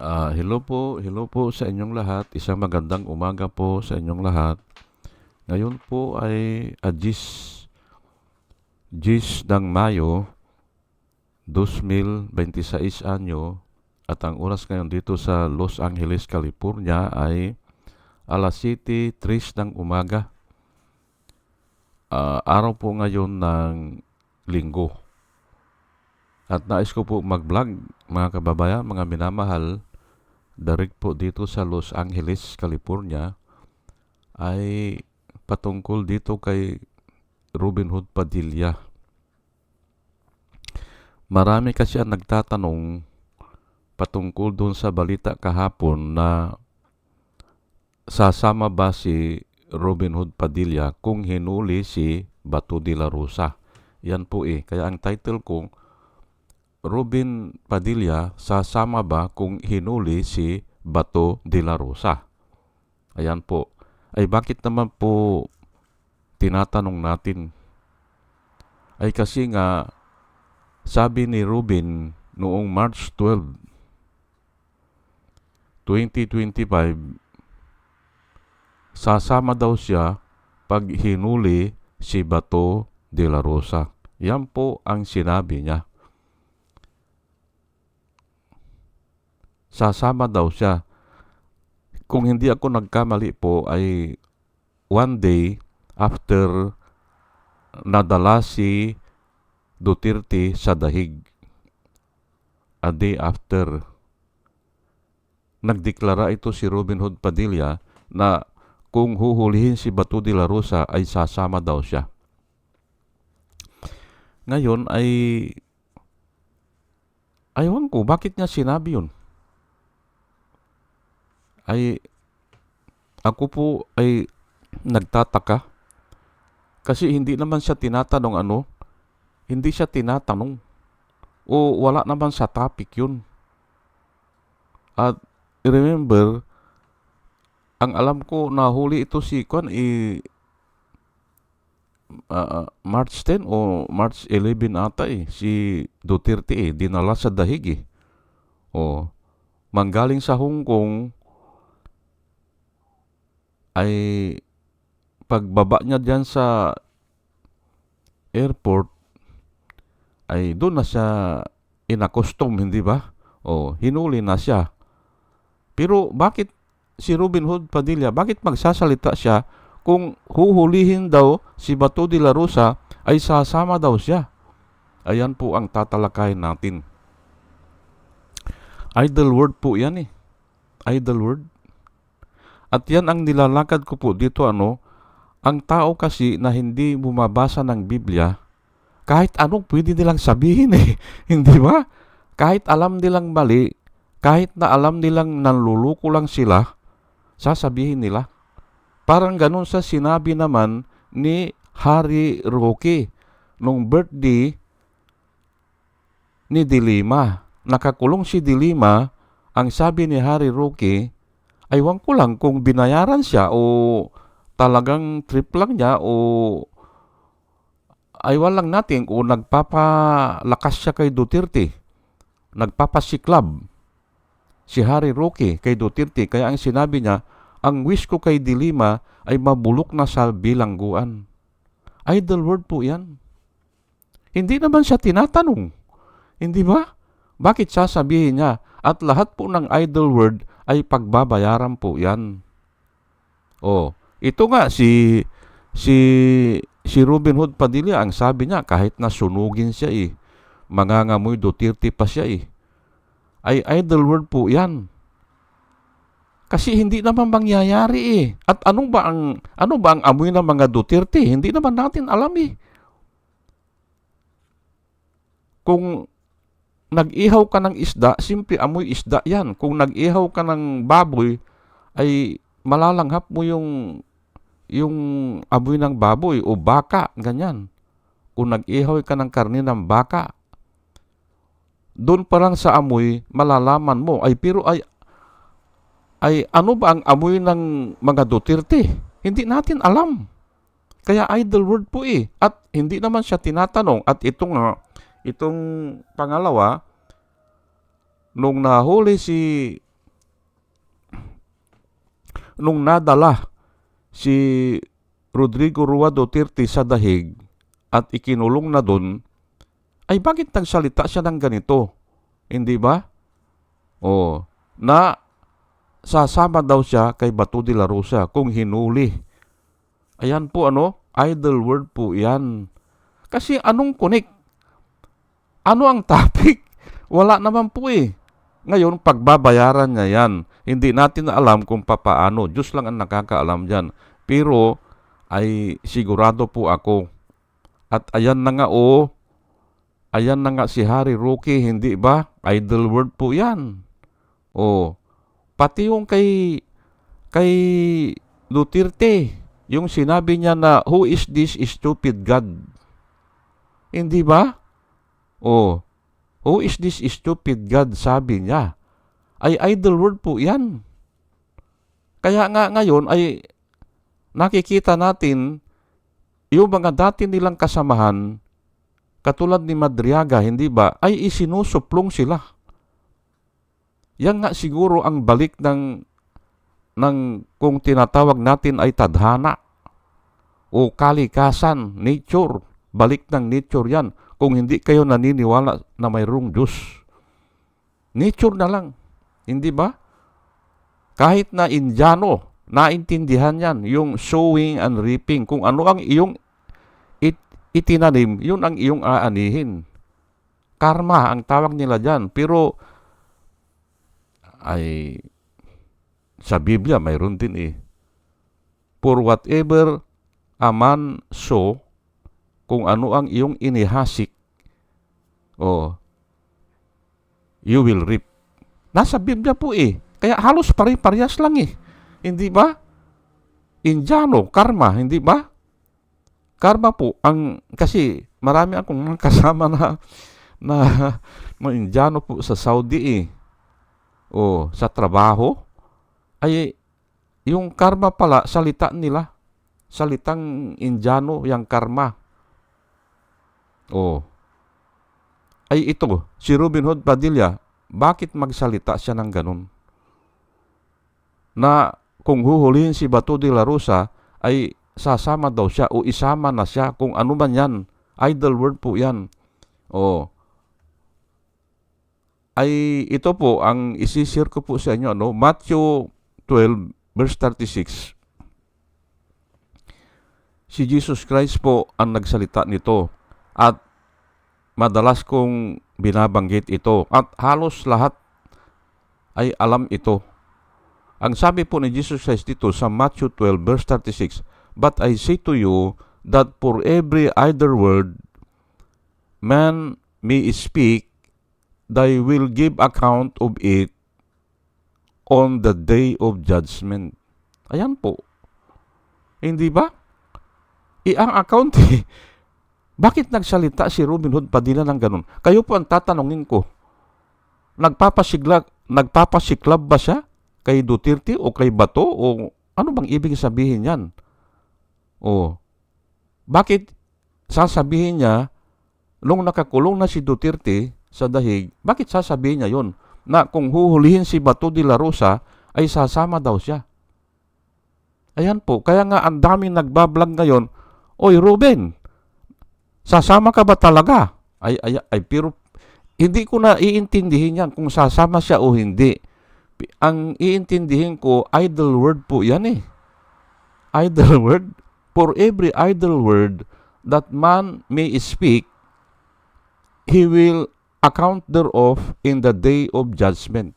Hello po sa inyong lahat. Isang magandang umaga po sa inyong lahat. Ngayon po ay 10 ng Mayo 2026 anyo at ang oras ngayon dito sa Los Angeles, California ay alas 7:03 ng umaga. Araw po ngayon ng Linggo. At nais ko po mag-vlog, mga kababayan, mga minamahal, direct po dito sa Los Angeles, California, ay patungkol dito kay Robin Hood Padilla. Marami kasi ang nagtatanong patungkol doon sa balita kahapon na sasama ba si Robin Hood Padilla kung hinuli si Bato de la Rosa. Yan po Kaya ang title ko, Robin Padilla sasama ba kung hinuli si Bato de la Rosa? Ayan po. Ay bakit naman po tinatanong natin? Ay kasi nga sabi ni Robin noong March 12, 2025, sasama daw siya pag hinuli si Bato de la Rosa. Yan po ang sinabi niya. Sasama daw siya. Kung hindi ako nagkamali po ay one day after nadala si Duterte sa dahig. A day after. Nagdeklara ito si Robin Hood Padilla na kung huhulihin si Bato de la Rosa ay sasama daw siya. Ngayon ay aywan ko bakit niya sinabi yun. Ay ako po ay nagtataka kasi hindi naman siya tinatanong hindi siya tinatanong o wala naman sa topic yun. At remember, ang alam ko nahuli ito si March 10 o March 11 ata si Duterte dinala sa dahig manggaling sa Hong Kong ay pagbaba niya diyan sa airport ay doon na siya inakostom, hindi ba? Hinuli na siya. Pero bakit si Robin Hood Padilla, bakit magsasalita siya kung huhulihin daw si Bato de la Rosa ay sasama daw siya? Ayan po ang tatalakayin natin. Idle word po yan Idle word. At yan ang nilalakad ko po dito ang tao kasi na hindi bumabasa ng Biblia, kahit anong pwede nilang sabihin Hindi ba? Kahit alam nilang mali, kahit na alam nilang nanluluko lang sila, sasabihin nila. Parang ganun sa sinabi naman ni Harry Roque nung birthday ni Dilima. Nakakulong si Dilima, ang sabi ni Harry Roque, aywan ko lang kung binayaran siya o talagang trip lang niya o aywan lang natin kung nagpapalakas siya kay Duterte. Nagpapasiklab si Harry Roque kay Duterte. Kaya ang sinabi niya, ang wish ko kay Dilima ay mabulok na sa bilangguan. Idle word po yan. Hindi naman siya tinatanong. Hindi ba? Bakit sasabihin niya? At lahat po ng idle word ay pagbabayaran po yan. Ito nga si Robin Hood Padilla, ang sabi niya kahit na sunugin siya mangangamoy Duterte pa siya ay idle word po yan. Kasi hindi naman mangyayari At ano ba ang amoy ng mga Duterte? Hindi naman natin alam Kung nag-ihaw ka ng isda, simple amoy isda yan. Kung nag-ihaw ka ng baboy, ay malalanghap mo yung amoy ng baboy o baka, ganyan. Kung nag-ihaw ka ng karne ng baka, doon pa lang sa amoy, malalaman mo. Pero ano ba ang amoy ng mga Duterte? Hindi natin alam. Kaya idle word po At hindi naman siya tinatanong. At itong pangalawa, nung nahuli si nung nadala si Rodrigo Roa Duterte sa dahig at ikinulong na doon, ay bakit nagsalita siya ng ganito? Hindi ba? O, na sasama daw siya kay Bato de la Rosa kung hinuli. Ayan po idle word po yan. Kasi anong connect? Ano ang topic? Wala naman po eh. Ngayon, pagbabayaran niya yan. Hindi natin alam kung papaano. Diyos lang ang nakakaalam dyan. Pero, ay sigurado po ako. At ayan na nga ayan na nga si Harry Roque, hindi ba? Idle word po yan. Pati yung kay Duterte, yung sinabi niya na, who is this stupid God? Hindi ba? Who is this stupid God, sabi niya. Ay idle word po yan. Kaya nga ngayon ay nakikita natin yung mga dati nilang kasamahan, katulad ni Madriaga, hindi ba, ay isinusuplong sila. Yan nga siguro ang balik ng kung tinatawag natin ay tadhana o kalikasan, nature. Balik ng nature yan. Kung hindi kayo naniniwala na mayroong Diyos. Nature na lang. Hindi ba? Kahit na Indiano, naintindihan yan. Yung sowing and reaping. Kung ano ang iyong itinanim, yun ang iyong aanihin. Karma ang tawag nila dyan. Pero, ay sa Biblia mayroon din eh. For whatever a man sow, kung ano ang iyong inihasik, you will reap. Nasa Biblia po eh. Kaya halos pare-parehas lang eh. Hindi ba? Indiano, karma, hindi ba? Karma po, kasi marami akong mga kasama na mga Indiano po sa Saudi eh. Sa trabaho, ay yung karma pala, salita nila. Salitang Indiano, yung karma. Ay ito, si Robin Hood Padilla, bakit magsalita siya ng ganun? Na kung huhulihin si Bato de la Rosa, ay sasama daw siya o isama na siya kung ano man yan. Idle word po yan. Ay ito po, ang isishare ko po sa inyo, Matthew 12, verse 36. Si Jesus Christ po ang nagsalita nito. At madalas kong binabanggit ito. At halos lahat ay alam ito. Ang sabi po ni Jesus Christ dito sa Matthew 12 verse 36, but I say to you that for every idle word man may speak, they will give account of it on the day of judgment. Ayan po. Hindi ba? Ang account bakit nagsalita si Robin Hood Padilla ng ganun? Kayo po ang tatanungin ko. Nagpapasiklab ba siya kay Duterte o kay Bato? O ano bang ibig sabihin yan? Bakit sasabihin niya, nung nakakulong na si Duterte sa dahig, bakit sasabihin niya yon? Na kung huhulihin si Bato de la Rosa, ay sasama daw siya. Ayan po. Kaya nga ang daming nagbablog ngayon, oy Ruben, sasama ka ba talaga? Pero hindi ko na iintindihin yan kung sasama siya o hindi. Ang iintindihin ko, idle word po yan eh. Idle word. For every idle word that man may speak, he will account thereof in the day of judgment.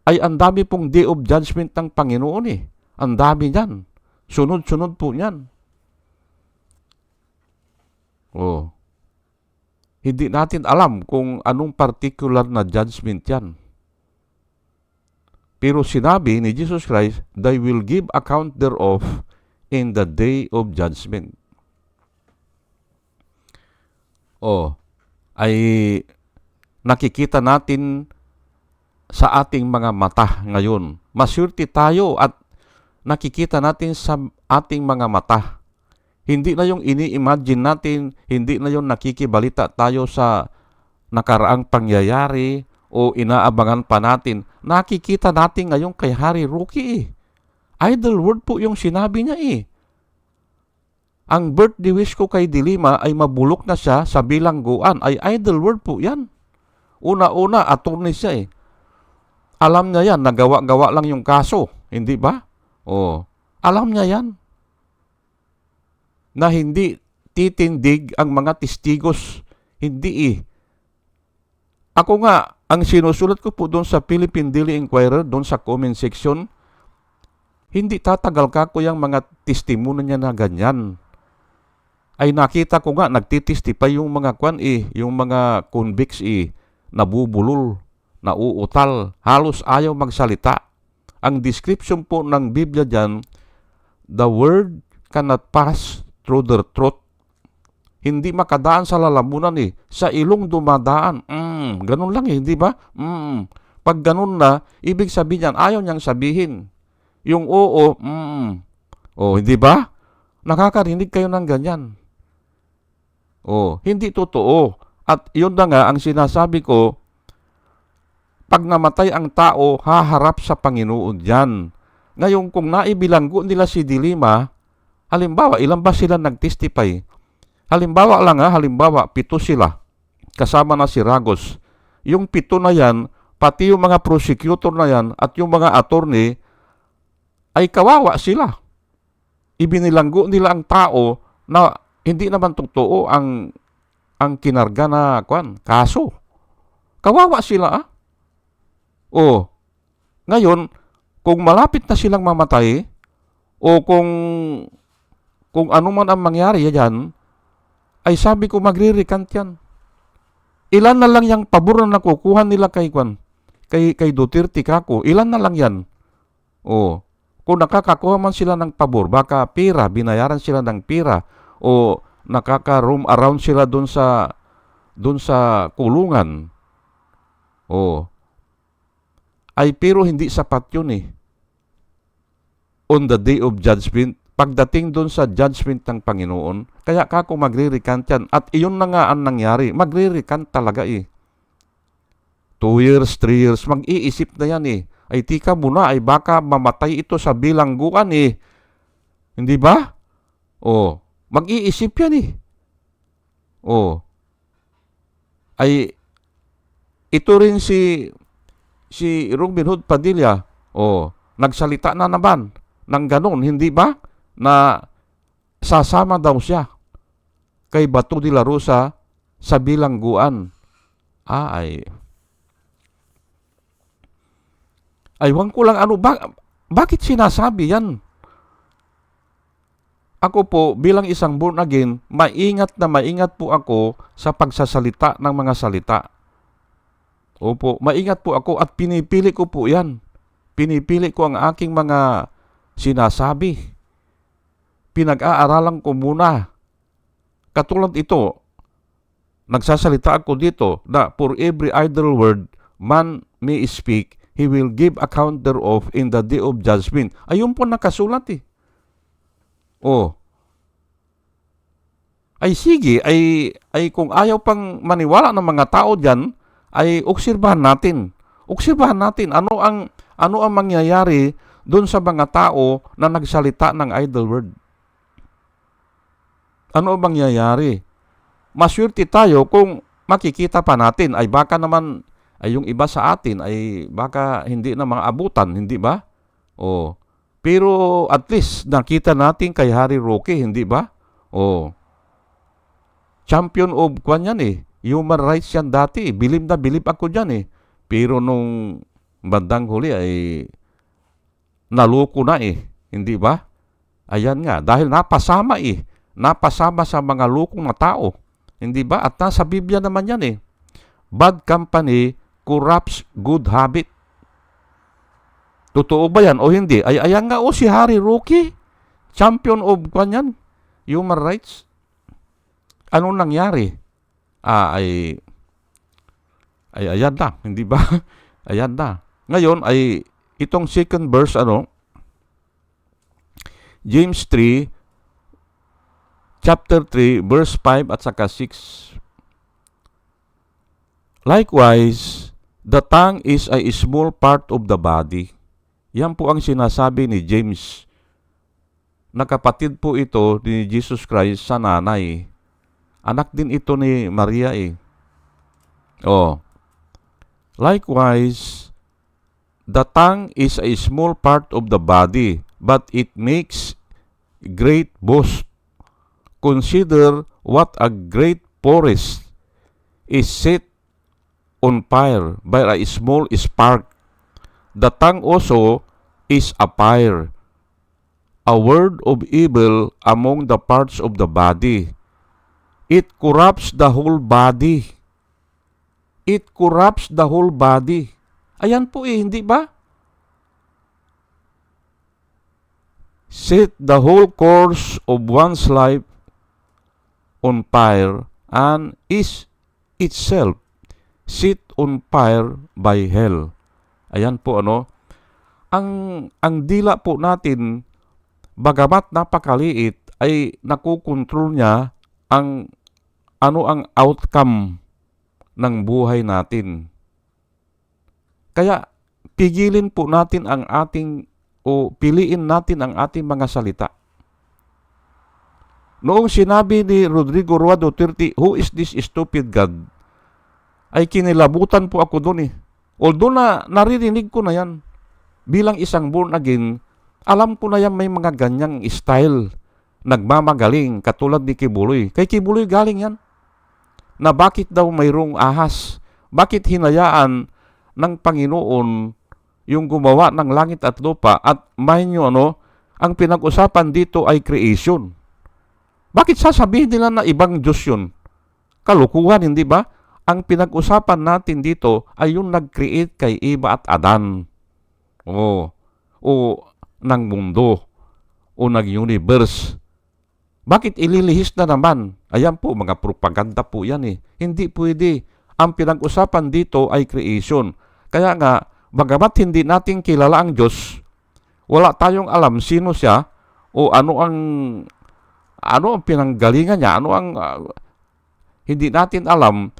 Ay, ang dami pong day of judgment ng Panginoon eh. Ang dami yan. Sunod-sunod po yan. Hindi natin alam kung anong particular na judgment yan. Pero sinabi ni Jesus Christ, they will give account thereof in the day of judgment. Ay nakikita natin sa ating mga mata ngayon. Masyurti tayo at nakikita natin sa ating mga mata. Hindi na yung ini-imagine natin, hindi na yung nakikibalita tayo sa nakaraang pangyayari o inaabangan pa natin. Nakikita natin ngayon kay Harry Roque. Idle word po yung sinabi niya eh. Ang birthday wish ko kay Dilima ay mabulok na siya sa bilangguan. Ay idle word po yan. Una-una, attorney siya eh. Alam niya yan, nagawa-gawa lang yung kaso. Hindi ba? Alam niya yan. Na hindi titindig ang mga testigos. Hindi eh. Ako nga, ang sinusulat ko po doon sa Philippine Daily Inquirer, doon sa comment section, hindi tatagal ka ko yung mga testimony niya na ganyan. Ay nakita ko nga, nagtitestify yung mga yung mga convicts nabubulol, nauutal, halos ayaw magsalita. Ang description po ng Biblia dyan, the word cannot pass through their throat. Hindi makadaan sa lalamunan eh. Sa ilong dumadaan. Ganun lang eh, hindi ba? Pag ganun na, ibig sabihin yan, ayaw niyang sabihin. Yung oo, hindi ba? Nakakarinig kayo ng ganyan. Hindi totoo. At yun na nga ang sinasabi ko, pag namatay ang tao, haharap sa Panginoon yan. Ngayon, kung naibilanggo nila si Dilima, halimbawa, ilan ba sila nag-testify? Halimbawa lang halimbawa, 7 sila. Kasama na si Ragos. Yung 7 na yan, pati yung mga prosecutor na yan at yung mga attorney, ay kawawa sila. Ibinilanggo nila ang tao na hindi naman totoo ang kinarga na kaso. Kawawa sila Ngayon, kung malapit na silang mamatay, o kung ano man ang mangyari yan, ay sabi ko magre-recant yan. Ilan na lang yung pabor na nakukuha nila kay Duterte kako. Ilan na lang yan. Kung nakakakuha man sila ng pabor, baka pira, binayaran sila ng pira, o nakaka-roam around sila doon sa kulungan. Ay pero hindi sapat yun eh. On the day of judgment, pagdating doon sa judgment ng Panginoon, kaya kako magre-recant yan. At iyon na nga ang nangyari. Magre-recant talaga eh. 2 years, 3 years, mag-iisip na yan eh. Ay tika muna, ay baka mamatay ito sa bilangguan eh. Hindi ba? Mag-iisip yan eh. Ay ito rin si Robin Hood Padilla, nagsalita na naman ng ganun, hindi ba? Na sasama daw siya kay Bato de la Rosa sa bilangguan. Aywan ko lang bakit sinasabi yan? Ako po, bilang isang born again, maingat po ako sa pagsasalita ng mga salita. Opo, maingat po ako at pinipili ko po yan. Pinipili ko ang aking mga sinasabi. Pinag-aaralan ko muna. Katulad ito, nagsasalita ako dito na for every idle word man may speak, he will give account thereof in the day of judgment. Ayun po nakasulat eh. Ay sige, ay kung ayaw pang maniwala ng mga tao diyan, ay obserbahan natin. Obserbahan natin ano ang mangyayari doon sa mga tao na nagsalita ng idle word. Ano ang mangyayari? Maswerte tayo kung makikita pa natin, ay baka naman ay yung iba sa atin ay baka hindi na mga abutan, hindi ba? Pero at least nakita natin kay Harry Roque, hindi ba? Champion of yan eh. Human rights yan dati. Bilib na bilib ako dyan eh. Pero nung bandang huli ay naloko na eh. Hindi ba? Ayan nga. Dahil napasama eh. Napasama sa mga lokong na tao. Hindi ba? At nasa Biblia naman yan eh. Bad company corrupts good habit. Totoo ba yan o hindi? Ay ayan nga si Harry Roque. Champion of yan. Human rights. Anong nangyari? Ay ayan na, hindi ba? Ayan na. Ngayon ay itong second verse James 3 chapter 3 verse 5 at saka 6. Likewise, the tongue is a small part of the body, Yan po ang sinasabi ni James. Nakapatid po ito ni Jesus Christ sa nanay. Anak din ito ni Maria eh. Oh. Likewise, the tongue is a small part of the body, but it makes great boast. Consider what a great forest is set on fire by a small spark. The tongue also is a fire, a word of evil among the parts of the body. It corrupts the whole body. It corrupts the whole body. Ayan po hindi ba? Set the whole course of one's life on fire and is itself set on fire by hell. Ayan po ang dila po natin, bagamat napakaliit, ay nakukontrol niya ang outcome ng buhay natin. Kaya pigilin po natin piliin natin ang ating mga salita. Noong sinabi ni Rodrigo Roa Duterte, "Who is this stupid God?" ay kinilabutan po ako doon eh. Although naririnig ko na yan, bilang isang born again, alam ko na yan may mga ganyang style, nagmamagaling, katulad ni Kibuloy. Kay Kibuloy galing yan, na bakit daw mayroong ahas, bakit hinayaan ng Panginoon yung gumawa ng langit at lupa, at mind nyo ang pinag-usapan dito ay creation. Bakit sasabihin nila na ibang Diyos yun? Kalukuhan, hindi ba? Ang pinag-usapan natin dito ay yung nag-create kay Eva at Adan. O ng mundo. O nag-universe. Bakit ililihis na naman? Ayan po, mga propaganda po yan eh. Hindi pwede. Ang pinag-usapan dito ay creation. Kaya nga, bagamat hindi natin kilala ang Diyos, wala tayong alam sino siya o ano ang pinanggalingan niya, hindi natin alam.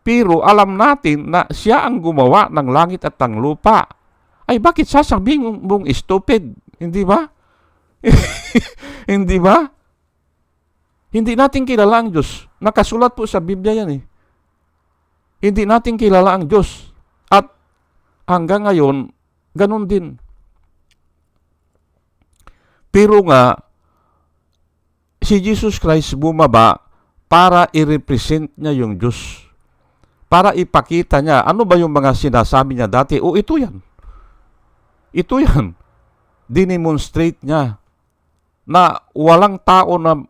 Pero alam natin na siya ang gumawa ng langit at ng lupa. Ay bakit sasabihin mong stupid? Hindi ba? Hindi ba? Hindi natin kilala ang Diyos. Nakasulat po sa Biblia yan eh. Hindi natin kilala ang Diyos. At hanggang ngayon, ganun din. Pero nga, si Jesus Christ bumaba para i-represent niya yung Diyos. Para ipakita niya, ano ba yung mga sinasabi niya dati? Ito yan. Ito yan. Dinemonstrate niya na walang tao na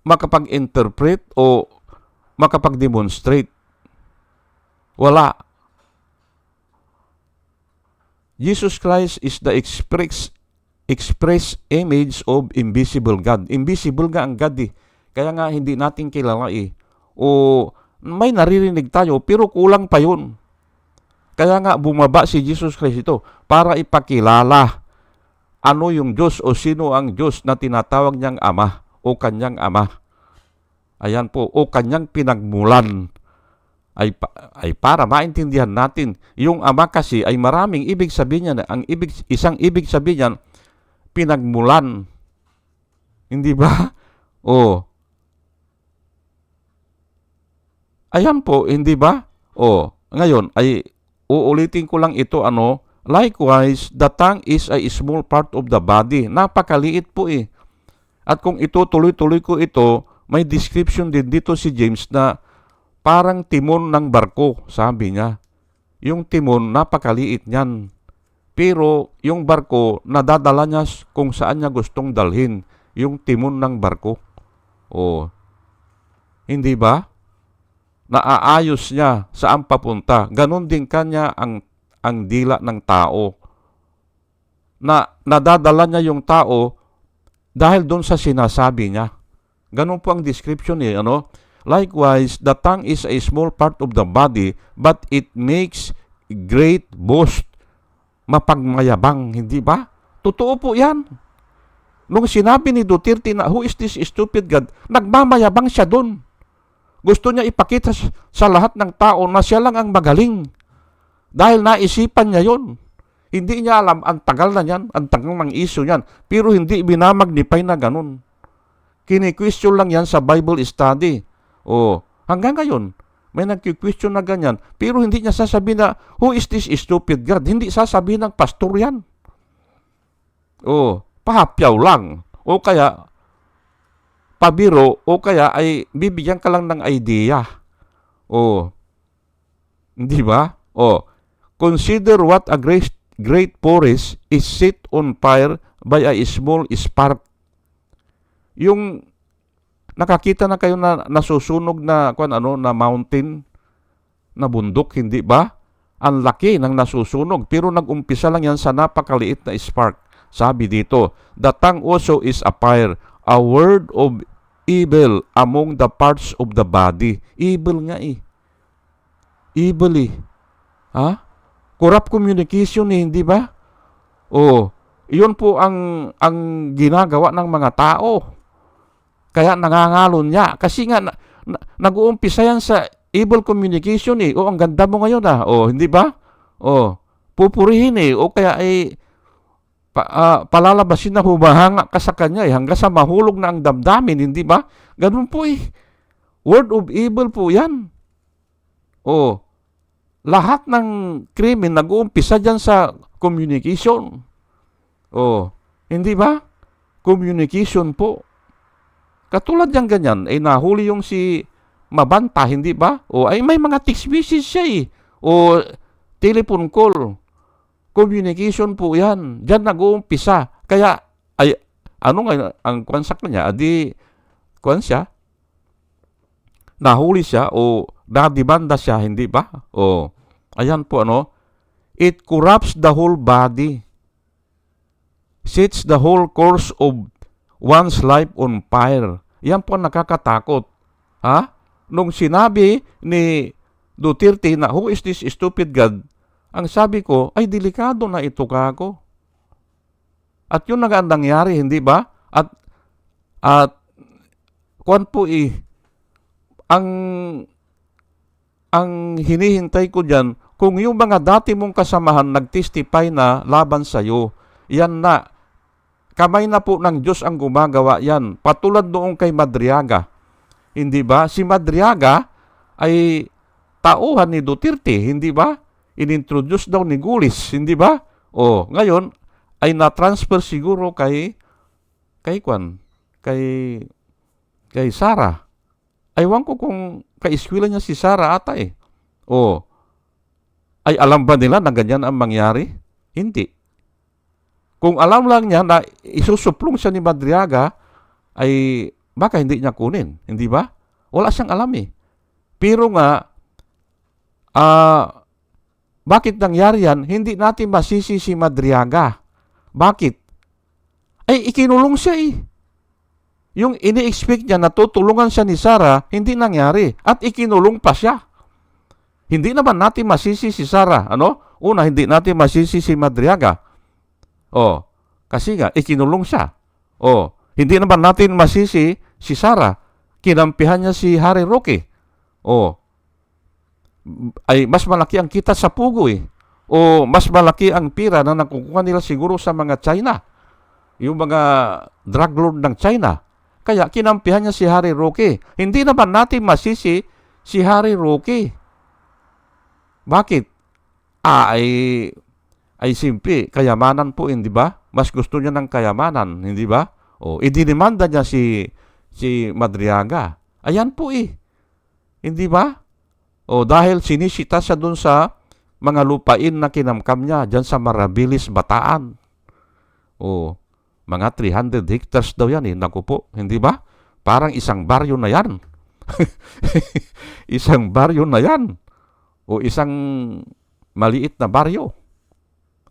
makapag-interpret o makapag-demonstrate. Wala. Jesus Christ is the express image of invisible God. Invisible nga ang God eh. Kaya nga hindi natin kilala eh. O may naririnig tayo pero kulang pa yun. Kaya nga bumaba si Jesus Christ ito para ipakilala ano yung Diyos o sino ang Diyos na tinatawag niyang Ama o kanyang Ama. Ayan po, o kanyang pinagmulan. Ay para maintindihan natin, yung Ama kasi ay maraming ibig sabihin niya. Isang ibig sabihin niyan, pinagmulan. Hindi ba? Ayan po, hindi ba? Ngayon ay uulitin ko lang ito likewise, the tongue is a small part of the body. Napakaliit po eh. At kung ito tuloy-tuloy ko ito, may description din dito si James na parang timon ng barko, sabi niya. Yung timon, napakaliit niyan. Pero yung barko, nadadala niya kung saan niya gustong dalhin. Yung timon ng barko. Hindi ba? Naaayos niya saan papunta. Ganon din kanya ang dila ng tao. Nadadala niya yung tao dahil doon sa sinasabi niya. Ganon po ang description eh. Likewise, the tongue is a small part of the body, but it makes great boast. Mapagmayabang, hindi ba? Totoo po yan. Nung sinabi ni Duterte na, "Who is this stupid God?" Nagmamayabang siya doon. Gusto niya ipakita sa lahat ng tao na siya lang ang magaling. Dahil naisipan niya yon. Hindi niya alam, ang tagal na yan, ang tagal ng issue yan. Pero hindi binamagnify na ganun. Kini-question lang yan sa Bible study. O, hanggang ngayon, may nag-question na ganyan. Pero hindi niya sasabihin na, who is this stupid God? Hindi sasabihin ng pastor yan. O, pahapyaw lang. O kaya, pabiro, o kaya ay bibigyan ka lang ng idea. O, hindi ba? O, consider what a great forest is set on fire by a small spark. Yung nakakita na kayo na nasusunog na na mountain, na bundok, hindi ba? Ang laki ng nasusunog, pero nag-umpisa lang yan sa napakaliit na spark. Sabi dito, the tongue also is a fire, a word of evil among the parts of the body. Evil nga eh. Evil eh. Ha? Corrupt communication eh, hindi ba? Oh, iyon po ang ginagawa ng mga tao. Kaya nangangalon niya. Kasi nga, nag-uumpisa yan sa evil communication eh. O, ang ganda mo ngayon ah. O, hindi ba? O, pupurihin eh. O kaya ay palalabasin na humahanga ka sa kanya eh. Hanggang sa mahulog na ang damdamin, hindi ba? Ganun po eh. Word of evil po yan. O, lahat ng krimen nag-uumpisa dyan sa communication. O, hindi ba? Communication po. Katulad yung ganyan, ay nahuli yung si Mabanta, hindi ba? O ay may mga text message siya eh. O telephone call. Communication po yan. Diyan nag-uumpisa. Kaya, ay, ano nga, ang kwansak niya, adi, kwan siya, nahuli siya, o nadimanda siya, hindi ba? O, ayan po ano, it corrupts the whole body, sets the whole course of one's life on fire. Yan po nakakatakot. Ha? Nung sinabi ni Duterte na, who is this stupid God? Ang sabi ko, ay delikado na ito kako. At yun na ang nangyari, hindi ba? At kwan po ang hinihintay ko dyan, kung yung mga dati mong kasamahan nag-testify na laban sa'yo, yan na, kamay na po ng Diyos ang gumagawa yan. Patulad noong kay Madriaga. Hindi ba? Si Madriaga ay tauhan ni Duterte, hindi ba? Inintroduce daw ni Gulis, hindi ba? O, ngayon, ay na-transfer siguro kay Sara. Aywan ko kung ka-eskwela niya si Sara ata eh. O, ay alam ba nila na ganyan ang mangyari? Hindi. Kung alam lang niya na isusuplong siya ni Madriaga, ay baka hindi niya kunin. Hindi ba? Wala siyang alam eh. Pero nga, bakit nangyari yan? Hindi natin masisi si Madriaga. Bakit? Ay, ikinulong siya eh. Yung ini-expect niya na tutulungan siya ni Sara, hindi nangyari. At ikinulong pa siya. Hindi naman natin masisi si Sara. Ano? Una, hindi natin masisi si Madriaga. O, kasi nga, ikinulong siya. O, hindi naman natin masisi si Sara. Kinampihan niya si Harry Roque. O, ay mas malaki ang kita sa pugo eh. O mas malaki ang pira na nakukuha nila siguro sa mga China. Yung mga drug lord ng China. Kaya kinampihan niya si Harry Roque. Hindi naman natin masisi si Harry Roque. Bakit? Ay simple, kayamanan po, hindi ba? Mas gusto niya ng kayamanan, hindi ba? O, idinimanda niya si Madriaga. Ayan po eh. Hindi ba? O, dahil sinisita siya dun sa mga lupain na kinamkam niya dyan sa Marabilis, Bataan. O, mga 300 hectares daw yan eh. Naku po, hindi ba? Parang isang baryo na yan. Isang baryo na yan. O isang maliit na baryo.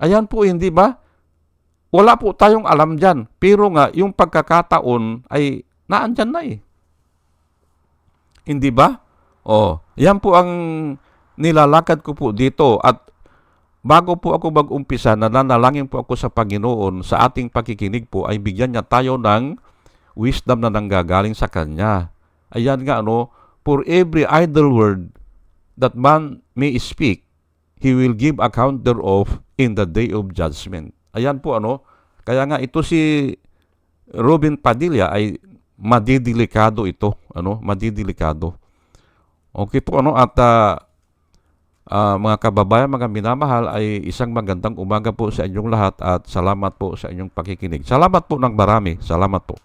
Ayan po, hindi ba? Wala po tayong alam dyan. Pero nga, yung pagkakataon ay naandyan na eh. Hindi ba? O, yan po ang nilalakad ko po dito. At bago po ako mag-umpisa, nananalangin po ako sa Panginoon sa ating pakikinig po ay bigyan niya tayo ng wisdom na nanggagaling sa Kanya. Ayan nga, for every idle word that man may speak, he will give account thereof in the day of judgment. Ayan po kaya nga ito si Robin Padilla ay madidelikado ito, madidelikado. Okay po at mga kababayan, mga minamahal, ay isang magandang umaga po sa inyong lahat at salamat po sa inyong pakikinig. Salamat po ng marami. Salamat po.